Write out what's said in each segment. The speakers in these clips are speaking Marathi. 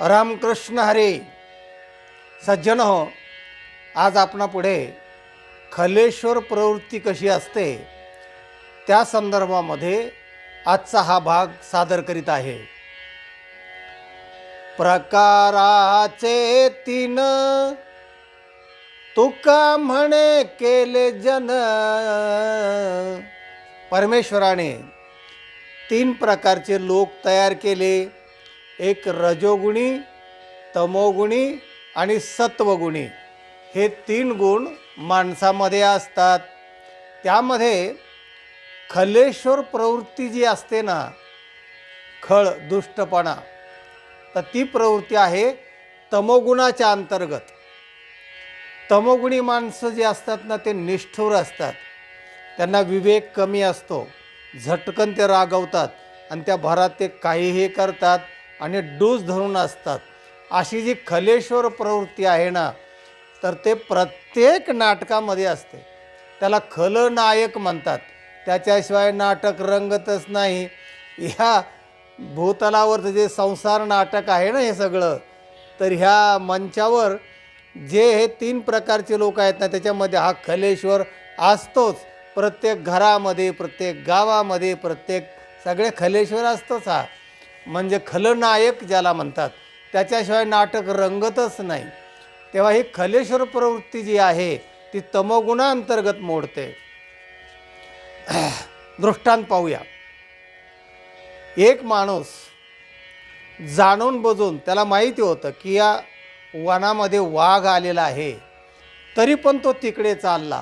रामकृष्ण हरे. सज्जन हो, आज आपणा पुढे खलेश्वर प्रवृत्ती कशी असते त्या संदर्भामध्ये आजचा हा भाग सादर करीत आहे. प्रकाराचे तीन तुका म्हणे केले जन. परमेश्वराने तीन प्रकारचे लोक तयार केले. एक रजोगुणी, तमोगुणी आणि सत्वगुणी. हे तीन गुण माणसामध्ये असतात. त्यामध्ये खलेश्वर प्रवृत्ती जी असते ना, खळ दुष्टपणा, तर ती प्रवृत्ती आहे तमोगुणाच्या अंतर्गत. तमोगुणी माणसं जी असतात ना, ते निष्ठुर असतात. त्यांना विवेक कमी असतो. झटकन ते रागवतात आणि त्या भरात ते काहीही करतात आणि डूस धरून असतात. अशी जी खलेश्वर प्रवृत्ती आहे ना, तर ते प्रत्येक नाटकामध्ये असते. त्याला खलनायक म्हणतात. त्याच्याशिवाय नाटक रंगतच नाही. ह्या भूतलावरचं जे संसार नाटक आहे ना हे सगळं, तर ह्या मंचावर जे हे तीन प्रकारचे लोक आहेत ना, त्याच्यामध्ये हा खलेश्वर असतोच. प्रत्येक घरामध्ये, प्रत्येक गावामध्ये, प्रत्येक सगळे खलेश्वर असतोच. हा म्हणजे खलनायक ज्याला म्हणतात, त्याच्याशिवाय नाटक रंगतच नाही. तेव्हा ही खलेश्वर प्रवृत्ती जी आहे ती तमोगुणांतर्गत मोडते. दृष्टांत पाहूया. एक माणूस जाणून बुजून, त्याला माहिती होतं की या वनामध्ये वाघ आलेला आहे, तरी पण तो तिकडे चालला.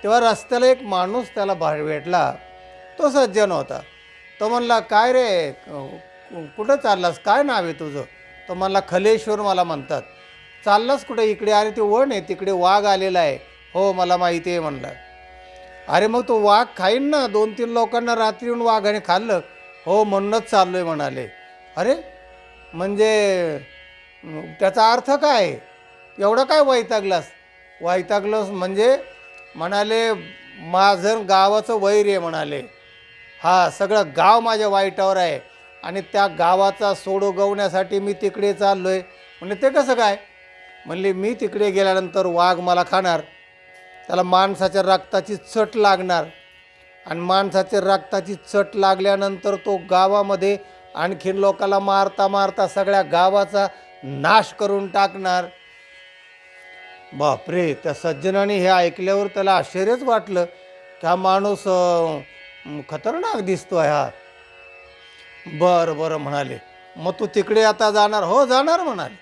तेव्हा रस्त्याला एक माणूस त्याला भेटला. तो सज्जन होता. तो म्हणला, काय रे, कुठं चाललास, काय नाव आहे तुझं? तो म्हणला, खलेश्वर मला म्हणतात. चाललास कुठं? इकडे. अरे ते वन आहे, तिकडे वाघ आलेला आहे. हो, मला माहिती आहे म्हणलं. अरे मग तो वाघ खाईन ना, 2-3 लोकांना रात्री येऊन वाघाने खाल्लं. हो, म्हणूनच चाललो आहे म्हणाले. अरे म्हणजे त्याचा अर्थ काय? एवढं काय वैतागलास? वैतागलंस म्हणजे म्हणाले, माझं गावाचं वैर आहे म्हणाले. हा, सगळं गाव माझ्या वाईटावर आहे आणि त्या गावाचा सोड उगवण्यासाठी मी तिकडे चाललो आहे. म्हणजे ते कसं काय? म्हणले, मी तिकडे गेल्यानंतर वाघ मला खाणार. त्याला माणसाच्या रक्ताची चट लागणार आणि माणसाच्या रक्ताची चट लागल्यानंतर तो गावामध्ये आणखीन लोकांना मारता मारता सगळ्या गावाचा नाश करून टाकणार. बापरे, त्या सज्जनाने हे ऐकल्यावर त्याला आश्चर्यच वाटलं की हा माणूस खतरनाक दिसतो आहे हा. बरं बरं म्हणाले, मग तू तिकडे आता जाणार? हो, जाणार म्हणाले.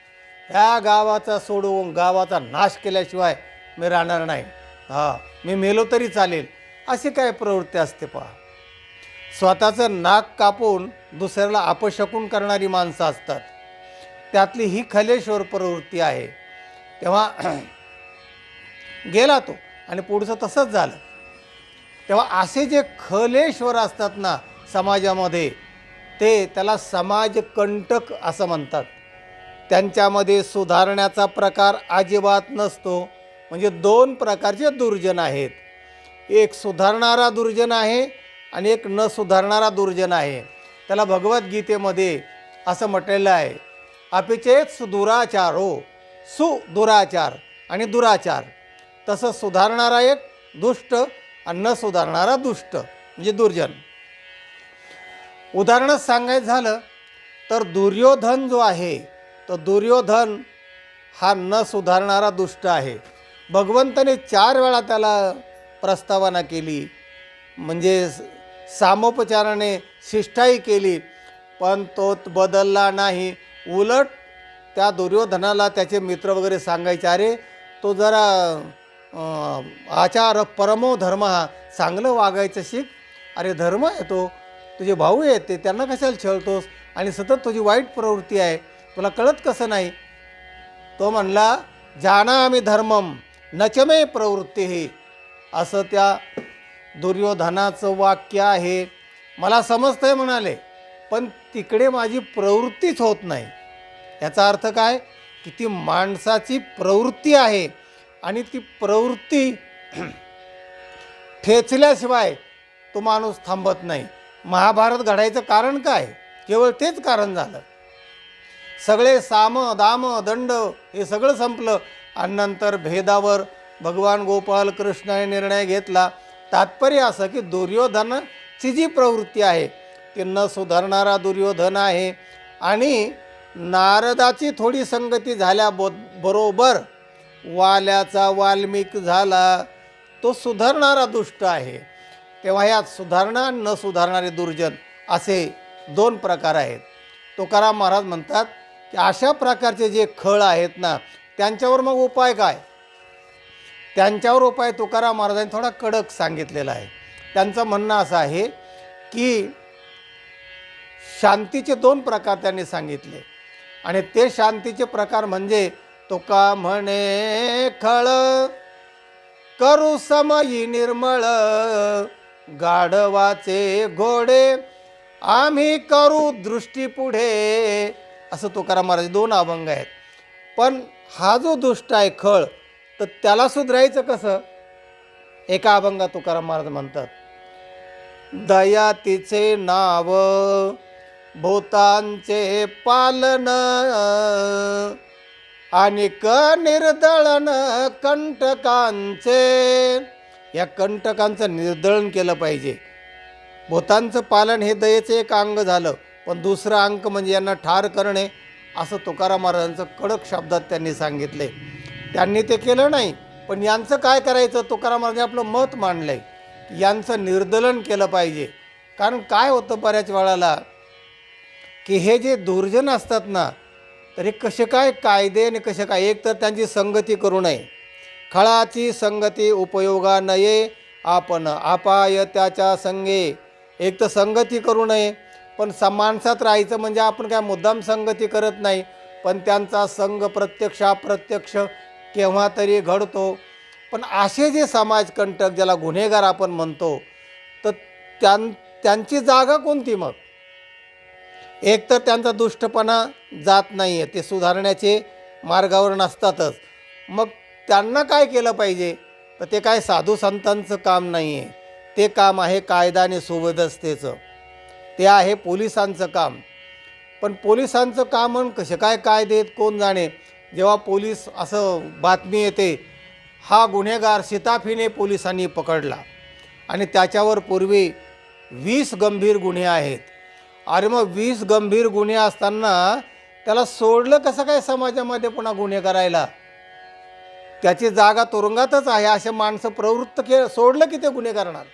ह्या गावाचा सोडून गावाचा नाश केल्याशिवाय मी राहणार नाही. मी मेलो तरी चालेल. अशी काय प्रवृत्ती असते पहा. स्वतःचं नाक कापून दुसऱ्याला अपशकुन करणारी माणसं असतात. त्यातली ही खलेश्वर प्रवृत्ती आहे. तेव्हा गेला तो आणि पुढचं तसंच झालं. तेव्हा असे जे खलेश्वर असतात ना समाजामध्ये, ते त्याला समाजकंटक असं म्हणतात. त्यांच्यामध्ये सुधारण्याचा प्रकार अजिबात नसतो. म्हणजे 2 प्रकारचे दुर्जन आहेत. एक सुधारणारा दुर्जन आहे आणि एक न सुधारणारा दुर्जन आहे. त्याला भगवद्गीतेमध्ये असं म्हटलेलं आहे, अपिचेत सुदुराचारो, सुदुराचार आणि दुराचार. तसं सुधारणारा एक दुष्ट आणि न सुधारणारा दुष्ट म्हणजे दुर्जन. उदाहरणच सांगायचं झालं तर दुर्योधन जो आहे, तो दुर्योधन हा न सुधारणारा दुष्ट आहे. भगवंताने 4 वेळा त्याला प्रस्तावना केली, म्हणजे सामोपचाराने शिष्टाई केली, पण तो बदलला नाही. उलट त्या दुर्योधनाला त्याचे मित्र वगैरे सांगायचे, अरे तो जरा आचार परमो धर्म, हा चांगलं वागायचं शिक. अरे धर्म आहे तो, तुझे भाऊ आहेत ते, त्यांना कशाला छळतोस आणि सतत तुझी वाईट प्रवृत्ती आहे, तुला कळत कसं नाही? तो म्हणला, जानामि धर्मम नचमे प्रवृत्ती, असं त्या दुर्योधनाचं वाक्य आहे. मला समजतंय म्हणाले, पण तिकडे माझी प्रवृत्तीच होत नाही. याचा अर्थ काय? की ती माणसाची प्रवृत्ती आहे आणि ती प्रवृत्ती ठेचल्याशिवाय तो माणूस थांबत नाही. महाभारत घडायचं कारण काय? केवळ तेच कारण झालं. सगळे साम दाम दंड हे सगळं संपलं आणि नंतर भेदावर भगवान गोपाल कृष्णाने निर्णय घेतला. तात्पर्य असं की दुर्योधनाची जी प्रवृत्ती आहे ती न सुधारणारा दुर्योधन आहे आणि नारदाची थोडी संगती झाल्या बरोबर वाल्याचा वाल्मिक झाला, तो सुधारणारा दुष्ट आहे. तेव्हा यात सुधारणा न सुधारणारे दुर्जन असे दोन प्रकार आहेत. तुकाराम महाराज म्हणतात की अशा प्रकारचे जे खळ आहेत ना त्यांच्यावर मग उपाय काय? त्यांच्यावर उपाय तुकाराम महाराजांनी थोडा कडक सांगितलेला आहे. त्यांचं म्हणणं असं आहे की शांतीचे दोन प्रकार त्यांनी सांगितले आणि ते शांतीचे प्रकार म्हणजे तुका म्हणे खळ करू समयी निर्मळ, गाढवाचे घोडे आम्ही करू दृष्टी पुढे, असं तुकाराम महाराज दोन अभंग आहेत. पण हा जो दुष्ट आहे खळ तर त्याला सुधारायचं कसं? एका अभंगात तुकाराम महाराज म्हणतात, दया तिचे नाव भूतांचे पालन आणि निर्दळन कंटकांचे. या कंटकांचं निर्दळन केलं पाहिजे. भूतांचं पालन हे दयेचं एक अंग झालं, पण दुसरं अंग म्हणजे यांना ठार करणे, असं तुकाराम महाराजांचं कडक शब्दात त्यांनी सांगितले. त्यांनी ते केलं नाही, पण यांचं काय करायचं? तुकाराम महाराजांनी आपलं मत मांडलं आहे, यांचं निर्दलन केलं पाहिजे. कारण काय होतं बऱ्याच वेळाला की हे जे दुर्जन असतात ना तर हे कसे काय कायदे आणि कसे काय, एक तर त्यांची संगती करू नये, खळाची संगती उपयोगा नये, आपण अपाय त्याच्या संगे. एक तर संगती करू नये, पण माणसात राहायचं म्हणजे आपण काय मुद्दाम संगती करत नाही, पण त्यांचा संग प्रत्यक्ष अप्रत्यक्ष केव्हा तरी घडतो. पण असे जे समाजकंटक ज्याला गुन्हेगार आपण म्हणतो तर त्यांची जागा कोणती मग? एक तर त्यांचा दुष्टपणा जात नाही आहे, ते सुधारण्याचे मार्गावर नसतातच. मग त्यांना काय केलं पाहिजे? तर ते काय साधू संतांचं काम नाही आहे, ते काम आहे कायदा आणि सुव्यवस्थेचं, ते आहे पोलिसांचं काम. पण पोलिसांचं काम म्हणून कसे काय कायदे आहेत कोण जाणे. जेव्हा पोलीस असं बातमी येते हा गुन्हेगार शिताफीने पोलिसांनी पकडला आणि त्याच्यावर पूर्वी 20 गंभीर गुन्हे आहेत. अरे मग 20 गंभीर गुन्हे असताना त्याला सोडलं कसं काय समाजामध्ये पुन्हा गुन्हे करायला? त्याची जागा तुरुंगातच आहे. असे माणसं प्रवृत्त सोडलं की ते गुन्हे करणार.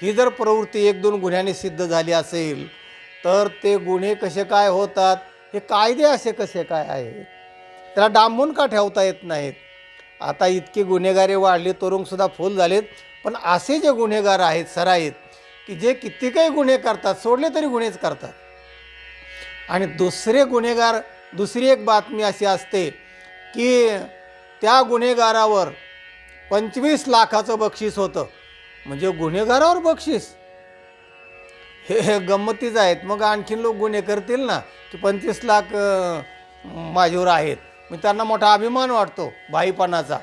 ही जर प्रवृत्ती 1-2 गुन्ह्यांनी सिद्ध झाली असेल तर ते गुन्हे कसे काय होतात? हे कायदे असे कसे काय आहेत? त्याला डांबून का ठेवता येत नाहीत? आता इतकी गुन्हेगारी वाढली, तुरुंगसुद्धा फुल झालेत, पण असे जे गुन्हेगार आहेत सराईत की जे किती काही गुन्हे करतात, सोडले तरी गुन्हेच करतात. आणि दुसरे गुन्हेगार, दुसरी एक बातमी अशी असते की त्या गुन्हेगारावर 25 लाखाचं बक्षीस होतं. म्हणजे गुन्हेगारावर बक्षीस, हे गंमतीच आहेत. मग आणखीन लोक गुन्हे करतील ना की 25 लाख माझ्यावर आहेत, मी त्यांना मोठा अभिमान वाटतो बाईपणाचा.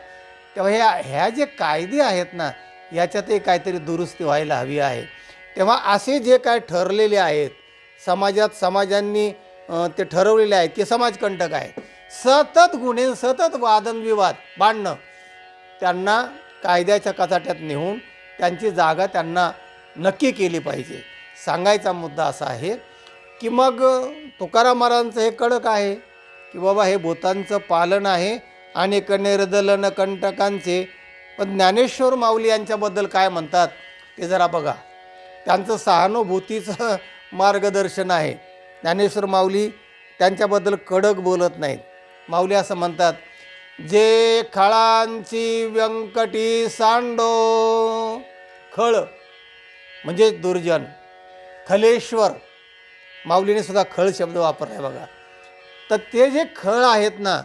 तेव्हा ह्या जे कायदे आहेत ना याच्यातही काहीतरी दुरुस्ती व्हायला हवी आहे. तेव्हा असे जे काय ठरलेले आहेत समाजांनी ते ठरवलेले आहेत की समाजकंटक आहेत, सतत गुन्हे, सतत वादनविवाद, भांडणं, त्यांना कायद्याच्या कचाट्यात नेऊन त्यांची जागा त्यांना नक्की केली पाहिजे. सांगायचा मुद्दा असा आहे की मग तुकाराम महाराजांचं हे कडक आहे की बाबा हे भूतांचं पालन आहे आणि निर्दलन कंटकांचे. पण ज्ञानेश्वर माऊली यांच्याबद्दल काय म्हणतात ते जरा बघा. त्यांचं सहानुभूतीचं मार्गदर्शन आहे. ज्ञानेश्वर माऊली त्यांच्याबद्दल कडक बोलत नाहीत. माऊली असं म्हणतात, जे खळांची व्यंकटी सांडो, खळ म्हणजे दुर्जन, खलेश्वर, माऊलीने सुद्धा खळ शब्द वापरला आहे बघा. तर ते जे खळ आहेत ना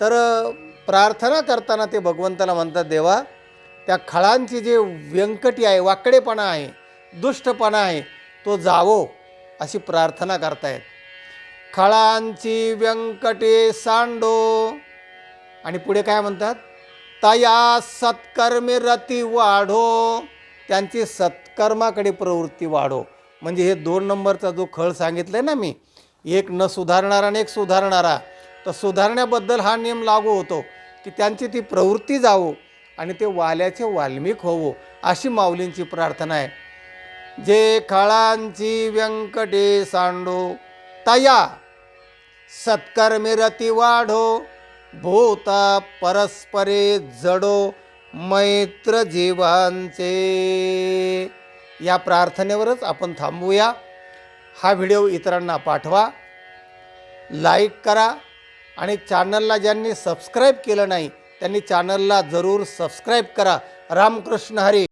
तर प्रार्थना करताना ते भगवंताला म्हणतात, देवा त्या खळांची जे व्यंकटी आहे, वाकडेपणा आहे, दुष्टपणा आहे, तो जावो अशी प्रार्थना करतायत. खळांची व्यंकटे सांडो आणि पुढे काय म्हणतात, तया सत्कर्मे रती वाढो, त्यांची सत्कर्माकडे प्रवृत्ती वाढो. म्हणजे हे 2 नंबरचा जो खळ सांगितलं आहे ना मी, एक न सुधारणारा आणि एक सुधारणारा, तर सुधारण्याबद्दल हा नियम लागू होतो की त्यांची ती प्रवृत्ती जावो आणि ते वाल्याचे वाल्मिक होवो, अशी माऊलींची प्रार्थना आहे. जे खळांची व्यंकटे सांडो तया सत्कर्मी रती वाढो, भूता परस्परे जडो मैत्र जीवांचे. या प्रार्थनेवरच आपण थांबूया. हा व्हिडिओ इतरांना पाठवा, लाईक करा आणि चॅनलला ज्यांनी सबस्क्राईब केलं नाही त्यांनी चॅनलला जरूर सबस्क्राईब करा. रामकृष्ण हरी.